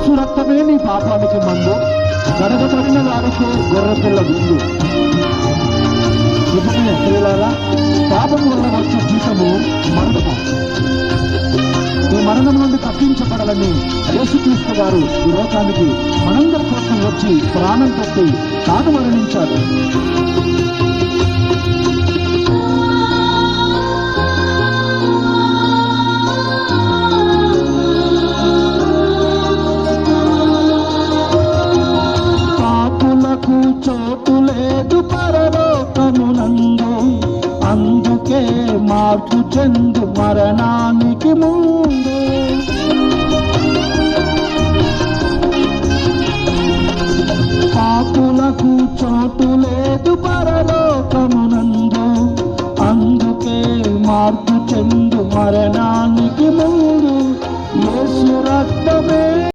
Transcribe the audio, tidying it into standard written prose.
యేసు రక్తమే నీ పాపానికి మందు, కడగబడిన వారికి గొర్రెపిల్ల విందు. నిజమే ప్రియులారా, పాపం వల్ల వచ్చే జీతము మరణము. ఈ మరణం నుండి తప్పించబడాలని యేసుక్రీస్తు గారు ఈ లోకానికి మనందరి కోసం వచ్చి ప్రాణం పెట్టి తాను మరణించాడు. పాపులకు చోటు లేదు పరలోకమునందు, అందుకే మార్పు చెందు మరణానికి ముందు.